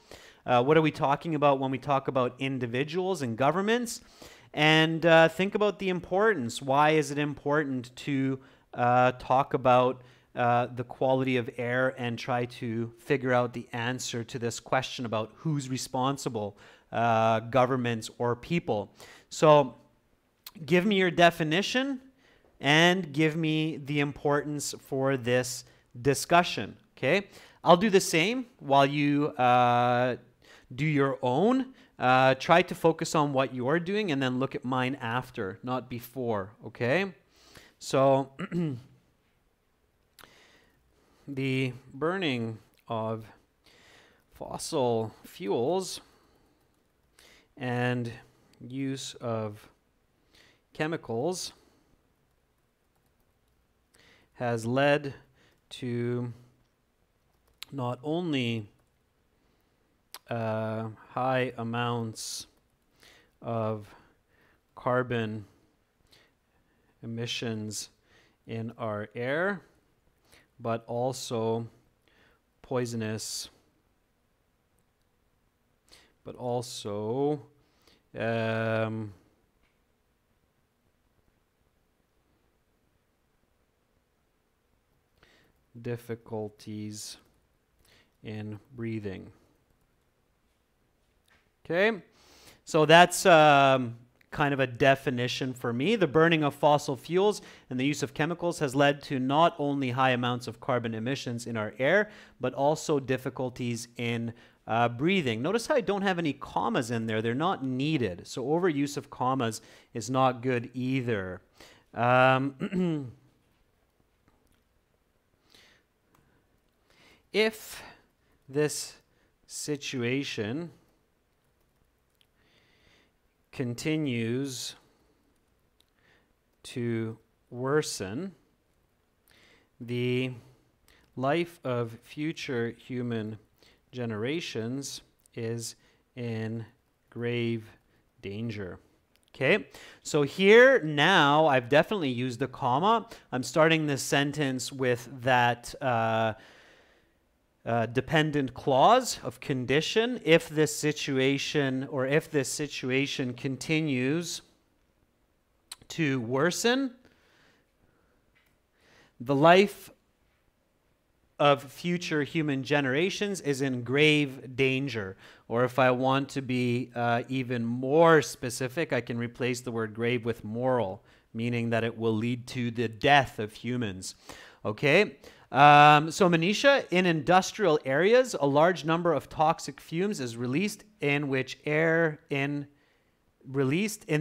What are we talking about when we talk about individuals and governments? And think about the importance. Why is it important to talk about the quality of air and try to figure out the answer to this question about who's responsible, governments or people. So give me your definition and give me the importance for this discussion, okay? I'll do the same while you do your own. Try to focus on what you're doing and then look at mine after, not before, okay? So the burning of fossil fuels and use of chemicals has led to not only high amounts of carbon emissions in our air, but also poisonous, but also difficulties in breathing. Okay, so that's kind of a definition for me. The burning of fossil fuels and the use of chemicals has led to not only high amounts of carbon emissions in our air, but also difficulties in breathing. Notice how I don't have any commas in there. They're not needed. So overuse of commas is not good either. If this situation continues to worsen, the life of future human generations is in grave danger. Okay, so here now I've definitely used a comma. I'm starting this sentence with that dependent clause of condition. If this situation continues to worsen, the life of future human generations is in grave danger. Or if I want to be even more specific, I can replace the word grave with moral, meaning that it will lead to the death of humans. Okay? So Manisha, in industrial areas, a large number of toxic fumes is released in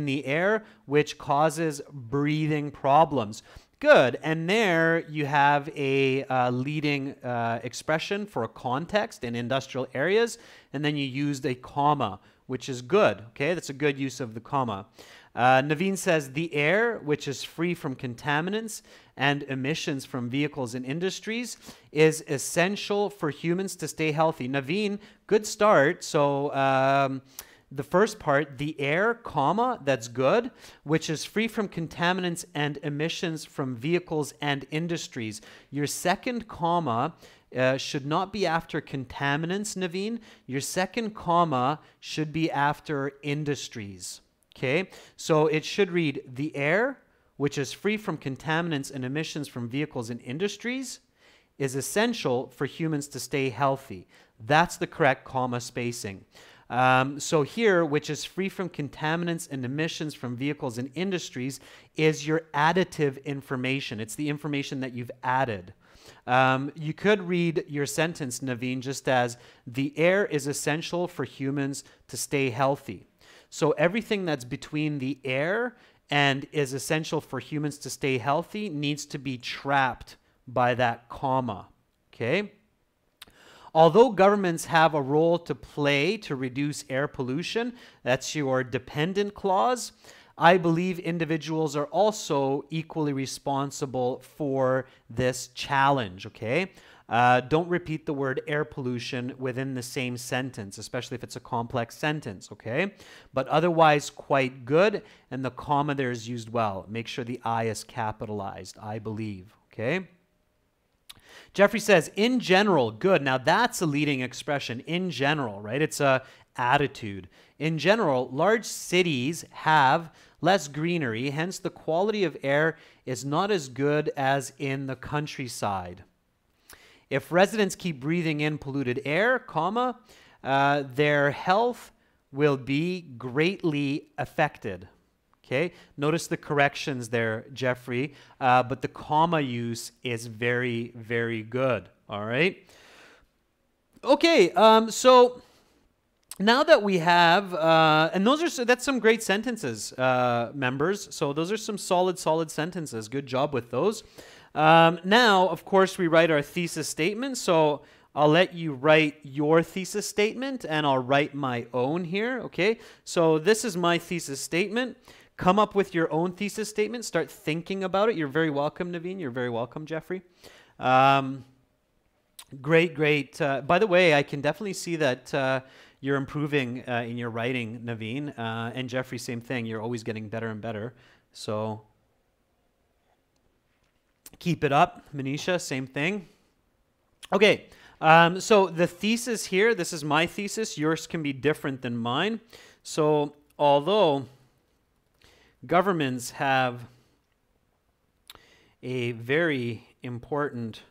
the air, which causes breathing problems. Good. And there you have a leading expression for a context in industrial areas, and then you used a comma, which is good. Okay, that's a good use of the comma. Naveen says the air, which is free from contaminants and emissions from vehicles and industries, is essential for humans to stay healthy. Naveen, good start. So the first part, the air, comma, that's good, which is free from contaminants and emissions from vehicles and industries. Your second comma should not be after contaminants, Naveen. Your second comma should be after industries. Okay, so it should read the air, which is free from contaminants and emissions from vehicles and industries, is essential for humans to stay healthy. That's the correct comma spacing. So here, which is free from contaminants and emissions from vehicles and industries, is your additive information. It's the information that you've added. You could read your sentence, Naveen, just as the air is essential for humans to stay healthy. So everything that's between the air and is essential for humans to stay healthy needs to be trapped by that comma, okay? Although governments have a role to play to reduce air pollution, that's your dependent clause, I believe individuals are also equally responsible for this challenge, okay? Don't repeat the word air pollution within the same sentence, especially if it's a complex sentence, okay? But otherwise, quite good, and the comma there is used well. Make sure the I is capitalized, I believe, okay? Jeffrey says, in general, good. Now that's a leading expression, in general, right? It's a attitude. In general, large cities have less greenery, hence the quality of air is not as good as in the countryside. If residents keep breathing in polluted air, comma, their health will be greatly affected. Okay, notice the corrections there, Jeffrey, but the comma use is very, very good. All right. Okay, so now that we have, and that's some great sentences, members. So those are some solid sentences. Good job with those. Now, of course, we write our thesis statement. So I'll let you write your thesis statement, and I'll write my own here. Okay, so this is my thesis statement. Come up with your own thesis statement. Start thinking about it. You're very welcome, Naveen. You're very welcome, Jeffrey. Great. By the way, I can definitely see that you're improving in your writing, Naveen. And Jeffrey, same thing. You're always getting better and better. So keep it up. Manisha, same thing. Okay, so the thesis here, this is my thesis. Yours can be different than mine. So although governments have a very important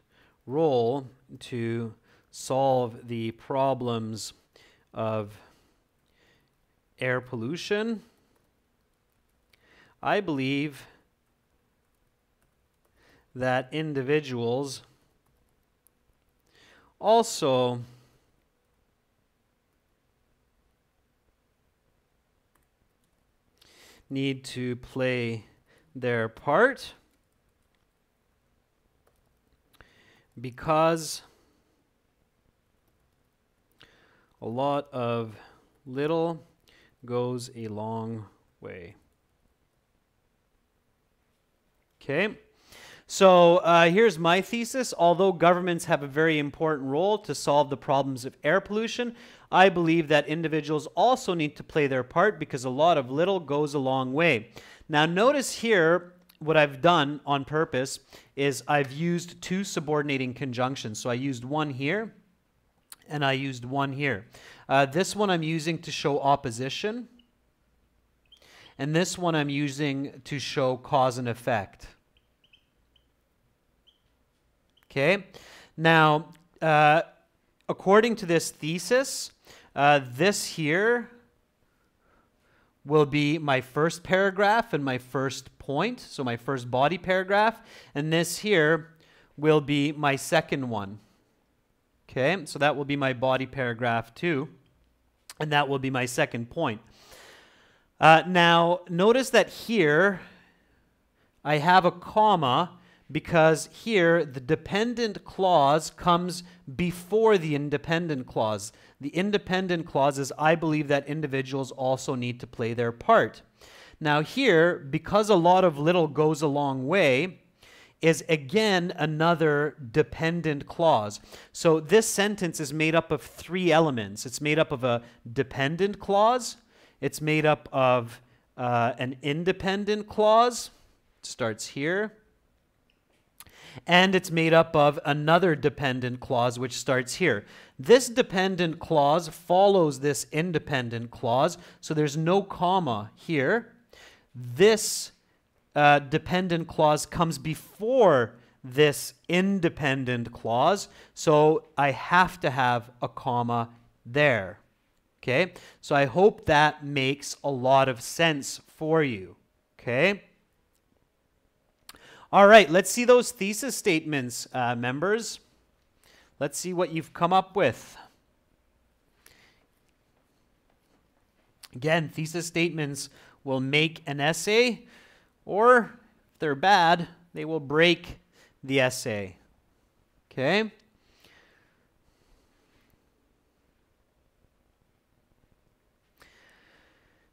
role to solve the problems of air pollution, I believe that individuals also need to play their part because a lot of little goes a long way. Okay, so here's my thesis. Although governments have a very important role to solve the problems of air pollution, I believe that individuals also need to play their part because a lot of little goes a long way. Now notice here, what I've done on purpose is I've used two subordinating conjunctions. So I used one here and I used one here. This one I'm using to show opposition, and this one I'm using to show cause and effect. Okay, now according to this thesis, this here will be my first paragraph and my first point, so my first body paragraph, and this here will be my second one. Okay, so that will be my body paragraph too, and that will be my second point. Now, notice that here I have a comma because here the dependent clause comes before the independent clause. The independent clause is, I believe that individuals also need to play their part. Now here, because a lot of little goes a long way, is again another dependent clause. So this sentence is made up of three elements. It's made up of a dependent clause. It's made up of an independent clause. It starts here. And it's made up of another dependent clause, which starts here. This dependent clause follows this independent clause, so there's no comma here. This dependent clause comes before this independent clause, so I have to have a comma there. Okay, so I hope that makes a lot of sense for you. Okay. All right, let's see those thesis statements, members. Let's see what you've come up with. Again, thesis statements will make an essay, or if they're bad, they will break the essay. Okay?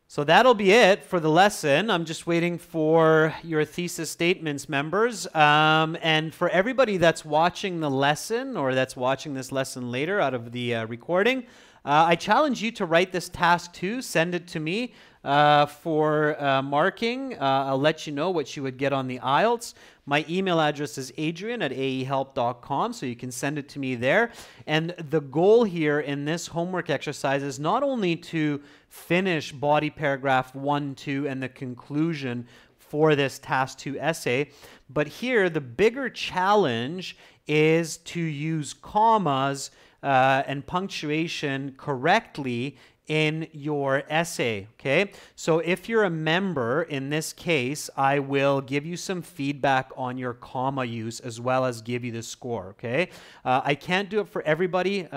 So that'll be it for the lesson. I'm just waiting for your thesis statements, members. And for everybody that's watching the lesson or that's watching this lesson later out of the recording, I challenge you to write this task too. Send it to me. for marking. I'll let you know what you would get on the IELTS. My email address is adrian@aehelp.com, so you can send it to me there. And the goal here in this homework exercise is not only to finish body paragraph 1, 2, and the conclusion for this task 2 essay, but here the bigger challenge is to use commas and punctuation correctly in your essay, okay? So if you're a member, in this case, I will give you some feedback on your comma use as well as give you the score, okay? I can't do it for everybody,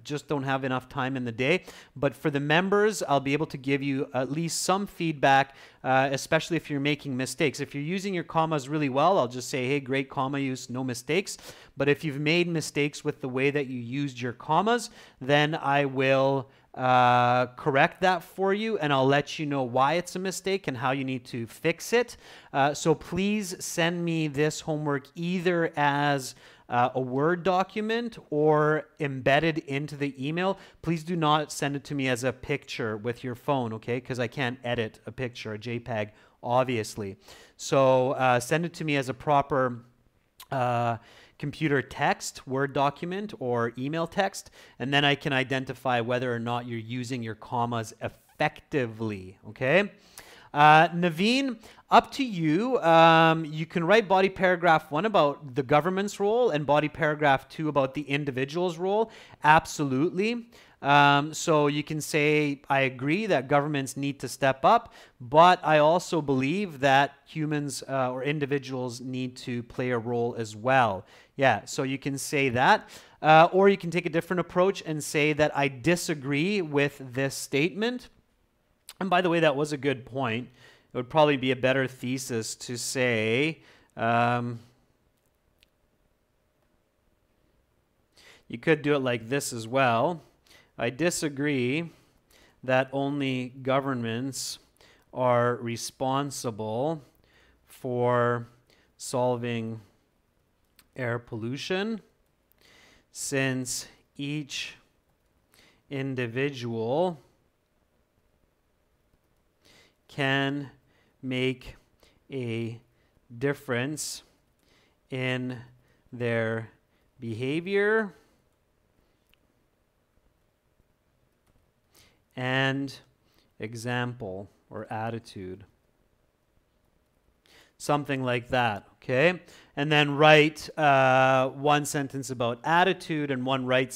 just don't have enough time in the day, but for the members, I'll be able to give you at least some feedback, especially if you're making mistakes. If you're using your commas really well, I'll just say, hey, great comma use, no mistakes. But if you've made mistakes with the way that you used your commas, then I will correct that for you, and I'll let you know why it's a mistake and how you need to fix it. So please send me this homework either as a Word document or embedded into the email. Please do not send it to me as a picture with your phone, okay? Because I can't edit a picture, a JPEG, obviously. So send it to me as a proper computer text, Word document, or email text, and then I can identify whether or not you're using your commas effectively, okay? Naveen, up to you. You can write body paragraph 1 about the government's role and body paragraph 2 about the individual's role. Absolutely. So you can say, I agree that governments need to step up, but I also believe that humans or individuals need to play a role as well. Yeah, so you can say that. Or you can take a different approach and say that I disagree with this statement. And by the way, that was a good point. It would probably be a better thesis to say, you could do it like this as well. I disagree that only governments are responsible for solving air pollution, since each individual can make a difference in their behavior and example or attitude. Something like that, okay? And then write one sentence about attitude and one write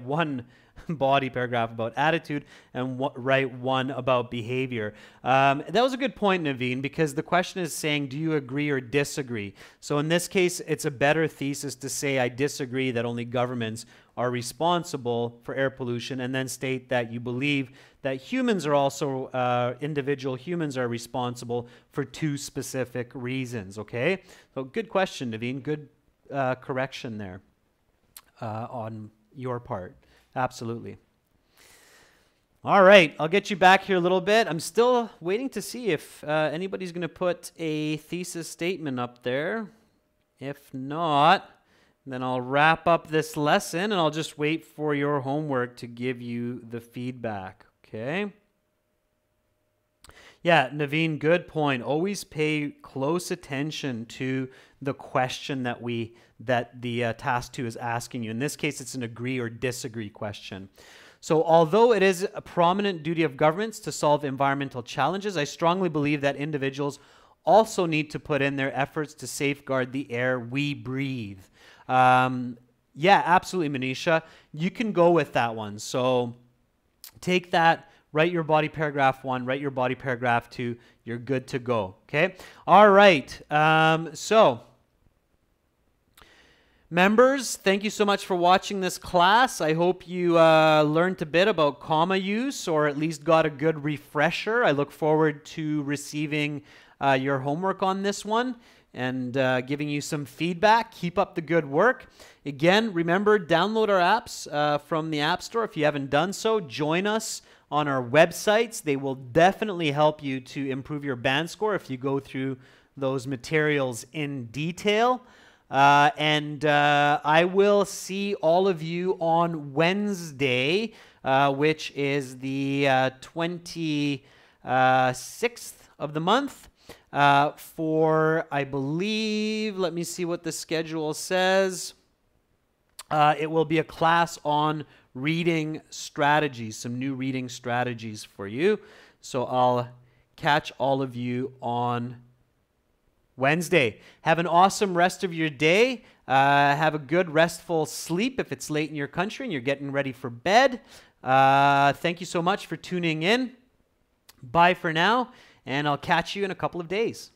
one body paragraph about attitude and write one about behavior. That was a good point, Naveen, because the question is saying, do you agree or disagree? So in this case, it's a better thesis to say, I disagree that only governments are responsible for air pollution, and then state that you believe that humans are also, individual humans are responsible for 2 specific reasons, okay? So good question, Naveen. Good correction there on your part. Absolutely. All right, I'll get you back here a little bit. I'm still waiting to see if anybody's going to put a thesis statement up there. If not, then I'll wrap up this lesson and I'll just wait for your homework to give you the feedback, okay? Yeah, Naveen, good point. Always pay close attention to the question that the task 2 is asking you. In this case, it's an agree or disagree question. So although it is a prominent duty of governments to solve environmental challenges, I strongly believe that individuals also need to put in their efforts to safeguard the air we breathe. Yeah, absolutely, Manisha. You can go with that one. So take that, write your body paragraph 1, write your body paragraph 2. You're good to go, okay? All right, so members, thank you so much for watching this class. I hope you learned a bit about comma use, or at least got a good refresher. I look forward to receiving your homework on this one and giving you some feedback. Keep up the good work. Again, remember, download our apps from the App Store. If you haven't done so, join us on our websites. They will definitely help you to improve your band score if you go through those materials in detail. I will see all of you on Wednesday, which is the 26th of the month, for, I believe, let me see what the schedule says. It will be a class on reading strategies, some new reading strategies for you. So I'll catch all of you on Wednesday. Have an awesome rest of your day. Have a good restful sleep if it's late in your country and you're getting ready for bed. Thank you so much for tuning in. Bye for now, and I'll catch you in a couple of days.